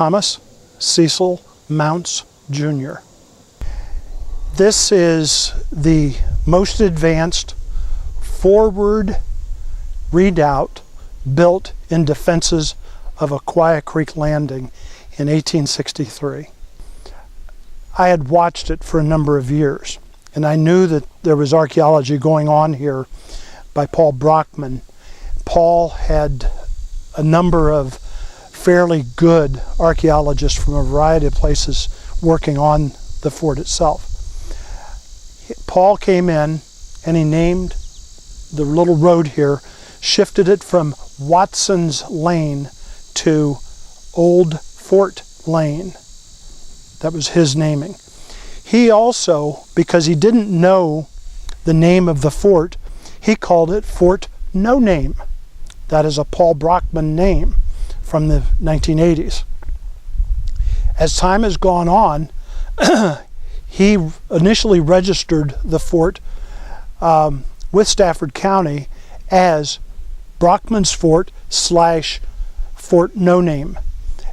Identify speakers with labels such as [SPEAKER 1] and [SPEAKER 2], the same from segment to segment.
[SPEAKER 1] Thomas Cecil Mountz, Jr. This is the most advanced forward redoubt built in defenses of Aquia Creek Landing in 1863. I had watched it for a number of years, and I knew that there was archaeology going on here by Paul Brockman. Paul had a number of fairly good archaeologists from a variety of places working on the fort itself. Paul came in and he named the little road here, shifted it from Watson's Lane to Old Fort Lane. That was his naming. He also, because he didn't know the name of the fort, he called it Fort No Name. That is a Paul Brockman name from the 1980s. As time has gone on, he initially registered the fort with Stafford County as Brockman's Fort / Fort No Name.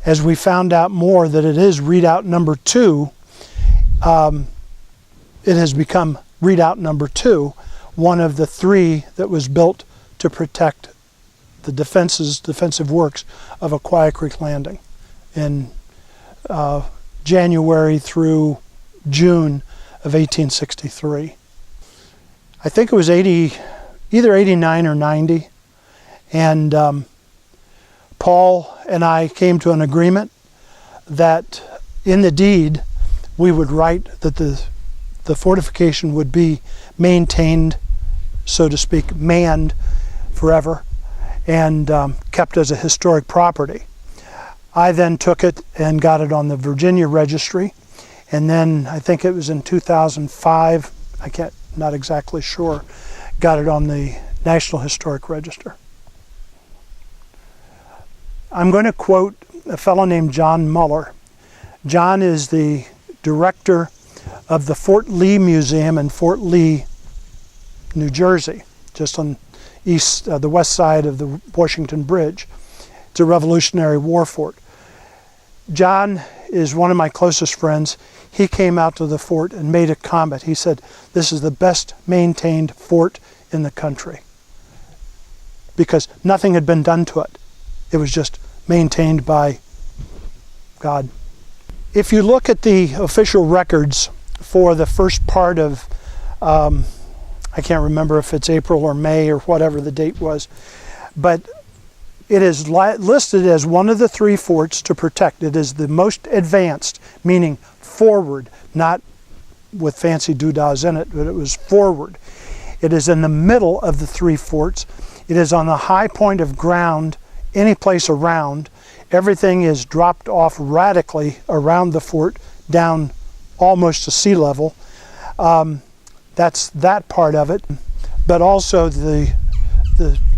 [SPEAKER 1] As we found out more that it is Redoubt No. 2, it has become Redoubt No. 2, one of the 3 that was built to protect the defensive works of Aquia Creek Landing in January through June of 1863. I think it was either 89 or 90, and Paul and I came to an agreement that in the deed we would write that the fortification would be maintained, so to speak, manned forever, and kept as a historic property. I then took it and got it on the Virginia Registry, and then I think it was in 2005, not exactly sure, got it on the National Historic Register. I'm going to quote a fellow named John Muller. John is the director of the Fort Lee Museum in Fort Lee, New Jersey, just on the west side of the Washington Bridge. It's a Revolutionary War fort. John is one of my closest friends. He came out to the fort and made a comment. He said, "This is the best maintained fort in the country," because nothing had been done to it. It was just maintained by God. If you look at the official records for the first part of, I can't remember if it's April or May or whatever the date was, but it is listed as one of the 3 forts to protect. It is the most advanced, meaning forward, not with fancy doodahs in it, but it was forward. It is in the middle of the 3 forts. It is on the high point of ground any place around. Everything is dropped off radically around the fort, down almost to sea level. That's that part of it. But also the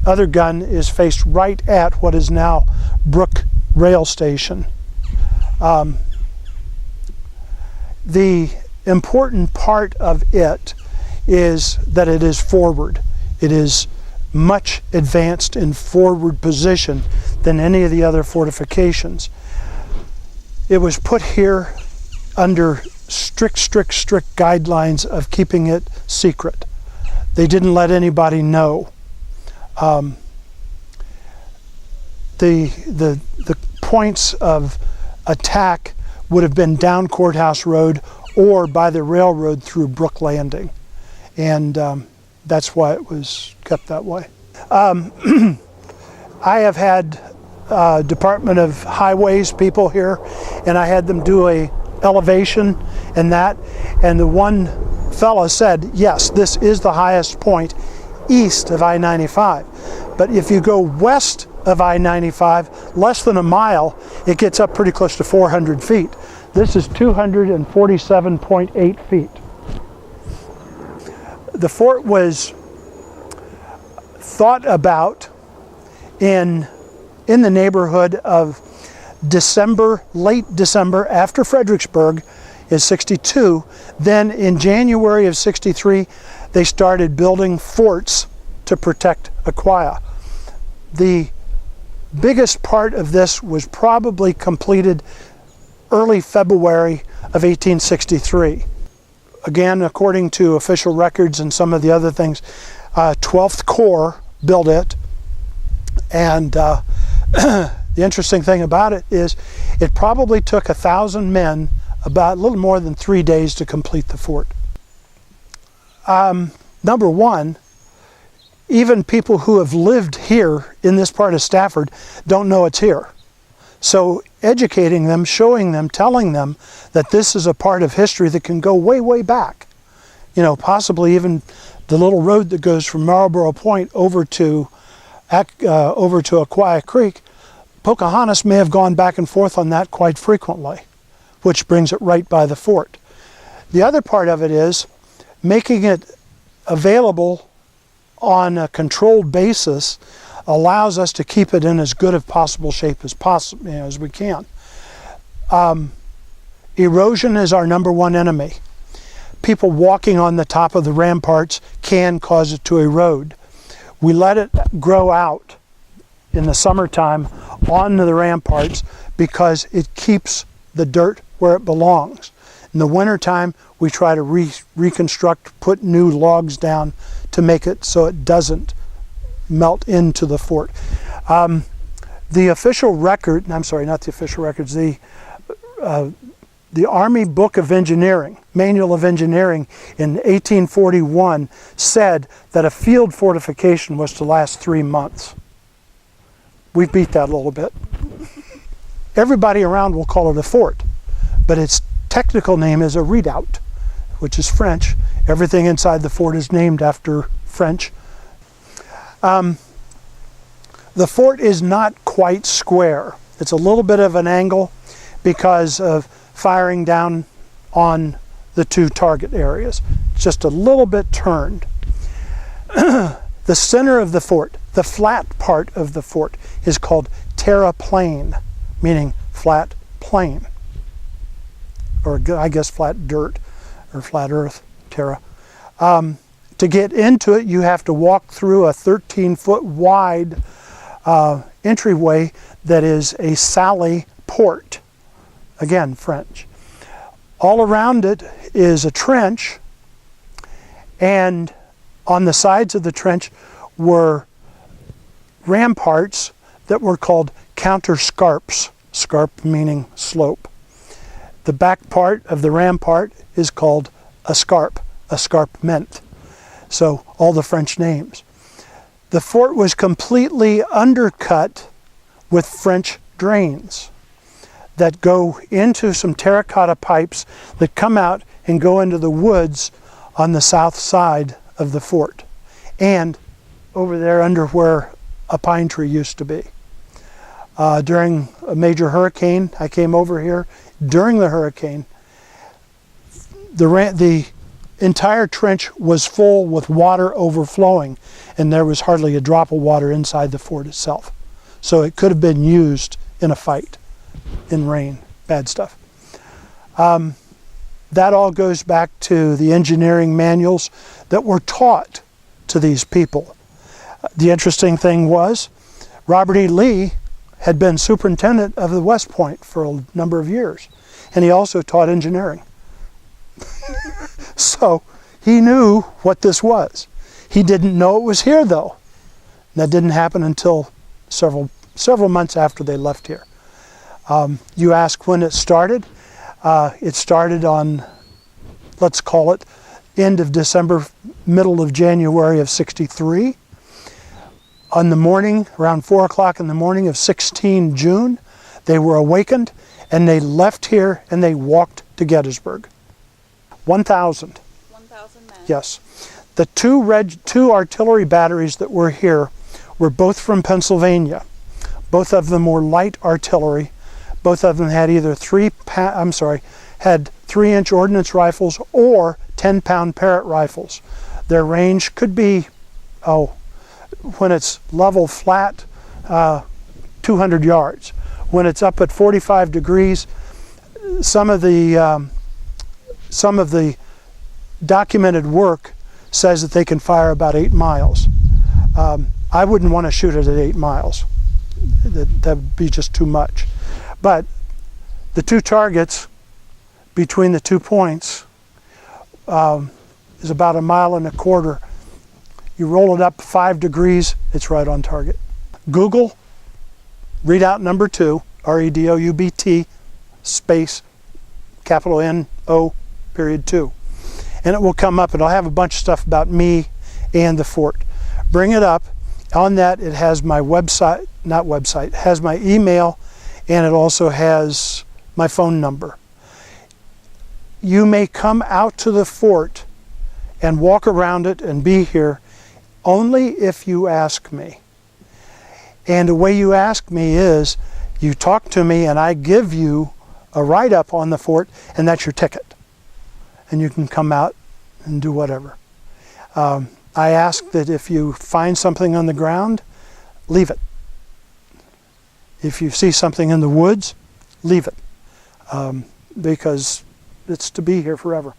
[SPEAKER 1] other gun is faced right at what is now Brook Rail Station. The important part of it is that it is forward. It is much advanced in forward position than any of the other fortifications. It was put here under strict guidelines of keeping it secret. They didn't let anybody know. The points of attack would have been down Courthouse Road or by the railroad through Brook Landing, and that's why it was kept that way. I have had Department of Highways people here, and I had them do a elevation and the one fella said, yes, this is the highest point east of I-95. But if you go west of I-95, less than a mile, it gets up pretty close to 400 feet. This is 247.8 feet. The fort was thought about in the neighborhood of December, late December, after Fredericksburg is 62. Then in January of 63, they started building forts to protect Aquia. The biggest part of this was probably completed early February of 1863. Again, according to official records and some of the other things, 12th Corps built it, and the interesting thing about it is it probably took 1,000 men about a little more than 3 days to complete the fort. Number one, even people who have lived here in this part of Stafford don't know it's here. So educating them, showing them, telling them that this is a part of history that can go way, way back. You know, possibly even the little road that goes from Marlborough Point over to Aquia Creek, Pocahontas may have gone back and forth on that quite frequently, which brings it right by the fort. The other part of it is making it available on a controlled basis allows us to keep it in as good of possible shape as possible, as we can. Erosion is our number one enemy. People walking on the top of the ramparts can cause it to erode. We let it grow out in the summertime onto the ramparts because it keeps the dirt where it belongs. In the wintertime, we try to reconstruct, put new logs down to make it so it doesn't melt into the fort. The official record, I'm sorry, not the official records, the Army Book of Engineering, Manual of Engineering in 1841 said that a field fortification was to last 3 months. We beat that a little bit. Everybody around will call it a fort, but its technical name is a redoubt, which is French. Everything inside the fort is named after French. The fort is not quite square. It's a little bit of an angle because of firing down on the two target areas. It's just a little bit turned. The center of the fort, the flat part of the fort, is called terra plain, meaning flat plain, or I guess flat dirt or flat earth, terra. To get into it, you have to walk through a 13-foot wide entryway that is a sally port. Again, French. All around it is a trench, and on the sides of the trench were ramparts that were called counterscarps, scarp meaning slope. The back part of the rampart is called a escarpment. So all the French names. The fort was completely undercut with French drains that go into some terracotta pipes that come out and go into the woods on the south side of the fort, and over there under where a pine tree used to be. During a major hurricane, I came over here. During the hurricane, the entire trench was full with water overflowing, and there was hardly a drop of water inside the fort itself. So it could have been used in a fight, in rain, bad stuff. That all goes back to the engineering manuals that were taught to these people. The interesting thing was, Robert E. Lee had been superintendent of the West Point for a number of years, and he also taught engineering. So he knew what this was. He didn't know it was here, though. That didn't happen until several months after they left here. You ask when it started. It started on, let's call it, end of December, middle of January of '63. On the morning, around 4 o'clock in the morning of 16 June, they were awakened and they left here and they walked to Gettysburg. 1,000.
[SPEAKER 2] 1,000 men?
[SPEAKER 1] Yes. The two artillery batteries that were here were both from Pennsylvania. Both of them were light artillery. Both of them had either 3-inch ordnance rifles or 10-pound Parrott rifles. Their range could be, when it's level flat, 200 yards. When it's up at 45 degrees, some of the documented work says that they can fire about 8 miles. I wouldn't want to shoot it at 8 miles. that would be just too much. But the two targets between the 2 points is about 1.25 miles. You roll it up 5 degrees, it's right on target. Google Redoubt No.2, R-E-D-O-U-B-T, space, capital N-O, period 2. And it will come up. It'll have a bunch of stuff about me and the fort. Bring it up. On that, it has my website, not website, it has my email, and it also has my phone number. You may come out to the fort and walk around it and be here only if you ask me. And the way you ask me is, you talk to me and I give you a write-up on the fort, and that's your ticket. And you can come out and do whatever. I ask that if you find something on the ground, leave it. If you see something in the woods, leave it. Because it's to be here forever.